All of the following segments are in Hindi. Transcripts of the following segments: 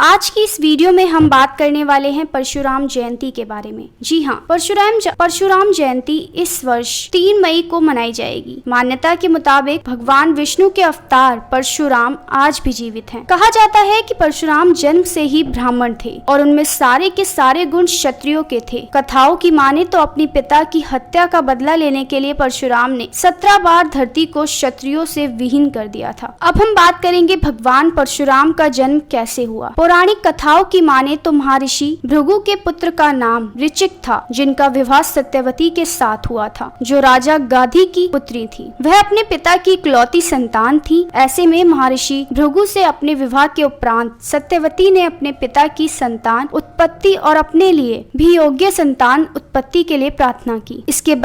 आज की इस वीडियो में हम बात करने वाले हैं परशुराम जयंती के बारे में। जी हाँ, परशुराम जयंती इस वर्ष 3 मई को मनाई जाएगी। मान्यता के मुताबिक भगवान विष्णु के अवतार परशुराम आज भी जीवित हैं। कहा जाता है कि परशुराम जन्म से ही ब्राह्मण थे और उनमें सारे के सारे गुण क्षत्रियों के थे। कथाओं की माने तो अपनी पिता की हत्या का बदला लेने के लिए परशुराम ने 17 बार धरती को क्षत्रियों से विहीन कर दिया था। अब हम बात करेंगे भगवान परशुराम का जन्म कैसे हुआ। पौराणिक कथाओं की माने तो महर्षि भृगु के पुत्र का नाम ऋचिक था, जिनका विवाह सत्यवती के साथ हुआ था, जो राजा गाधी की पुत्री थी। वह अपने पिता की इकलौती संतान थी। ऐसे में महर्षि भृगु से अपने विवाह के उपरांत सत्यवती ने अपने पिता की संतान उत्पत्ति और अपने लिए भी योग्य संतान उत्पत्ति के लिए प्रार्थना की। इसके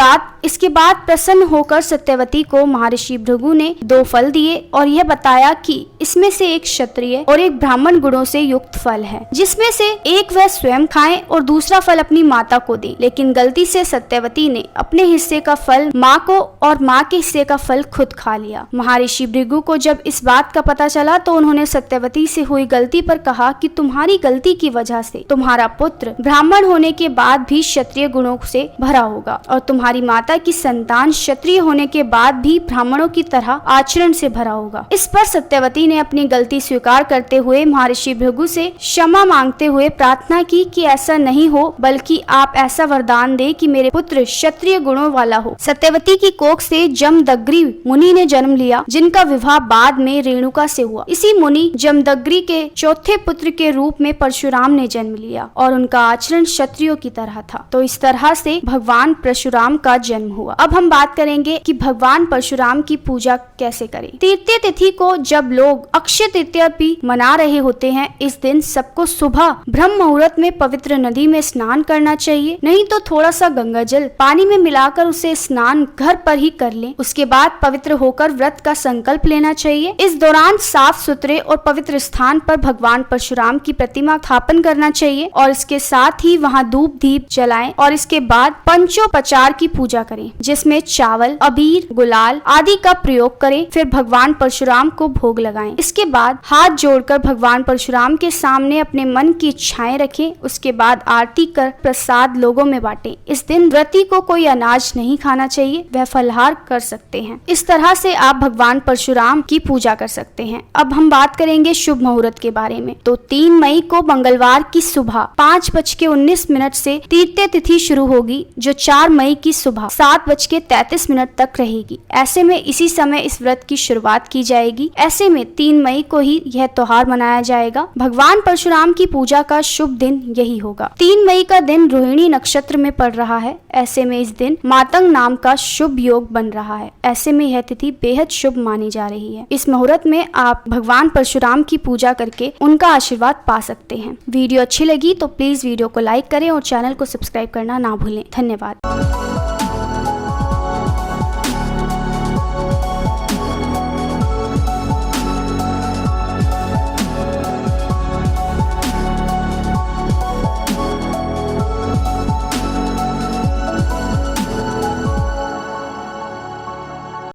बाद प्रसन्न होकर सत्यवती को महर्षि भृगु ने 2 फल दिए और यह बताया कि इसमें से एक क्षत्रिय और एक ब्राह्मण गुणों से युक्त फल है, जिसमें से एक वह स्वयं खाएं और दूसरा फल अपनी माता को दे। लेकिन गलती से सत्यवती ने अपने हिस्से का फल माँ को और माँ के हिस्से का फल खुद खा लिया। महर्षि भृगु को जब इस बात का पता चला तो उन्होंने सत्यवती से हुई गलती पर कहा कि तुम्हारी गलती की वजह से तुम्हारा पुत्र ब्राह्मण होने के बाद भी क्षत्रिय गुणों से भरा होगा और तुम्हारी माता की संतान क्षत्रिय होने के बाद भी ब्राह्मणों की तरह आचरण से भरा होगा। इस पर सत्यवती ने अपनी गलती स्वीकार करते हुए महर्षि भृगु से क्षमा मांगते हुए प्रार्थना की कि ऐसा नहीं हो, बल्कि आप ऐसा वरदान दे कि मेरे पुत्र क्षत्रिय गुणों वाला हो। सत्यवती की कोख से जमदग्नि मुनि ने जन्म लिया, जिनका विवाह बाद में रेणुका से हुआ। इसी मुनि जमदग्नि के चौथे पुत्र के रूप में परशुराम ने जन्म लिया और उनका आचरण क्षत्रियों की तरह था। तो इस तरह से भगवान परशुराम का जन्म हुआ। अब हम बात करेंगे कि भगवान परशुराम की पूजा कैसे करें। तृतीया तिथि को जब लोग अक्षय तृतीया भी मना रहे होते हैं, इस दिन सबको सुबह ब्रह्म मुहूर्त में पवित्र नदी में स्नान करना चाहिए, नहीं तो थोड़ा सा गंगा जल पानी में मिलाकर उसे स्नान घर पर ही कर लें। उसके बाद पवित्र होकर व्रत का संकल्प लेना चाहिए। इस दौरान साफ सुथरे और पवित्र स्थान पर भगवान परशुराम की प्रतिमा स्थापन करना चाहिए और इसके साथ ही वहाँ धूप दीप जलाएं और इसके बाद पंचोपचार की पूजा करें, जिसमें चावल, अबीर, गुलाल आदि का प्रयोग करें। फिर भगवान परशुराम को भोग लगाएं। इसके बाद हाथ जोड़कर भगवान परशुराम के सामने अपने मन की इच्छाएं रखें। उसके बाद आरती कर प्रसाद लोगों में बांटें। इस दिन व्रती को कोई अनाज नहीं खाना चाहिए, वह फलाहार कर सकते हैं। इस तरह से आप भगवान परशुराम की पूजा कर सकते हैं। अब हम बात करेंगे शुभ मुहूर्त के बारे में। तो 3 मई को मंगलवार की सुबह 5:19 से तृतीया तिथि शुरू होगी, जो 4 मई की सुबह 7:33 तक रहेगी। ऐसे में इसी समय इस व्रत की शुरुआत की जाएगी। ऐसे में 3 मई को ही यह त्योहार मनाया जाएगा। भगवान परशुराम की पूजा का शुभ दिन यही होगा। 3 मई का दिन रोहिणी नक्षत्र में पड़ रहा है। ऐसे में इस दिन मातंग नाम का शुभ योग बन रहा है। ऐसे में यह तिथि बेहद शुभ मानी जा रही है। इस मुहूर्त में आप भगवान परशुराम की पूजा करके उनका आशीर्वाद पा सकते हैं। वीडियो अच्छी लगी तो प्लीज वीडियो को लाइक करें और चैनल को सब्सक्राइब करना ना भूलें। धन्यवाद।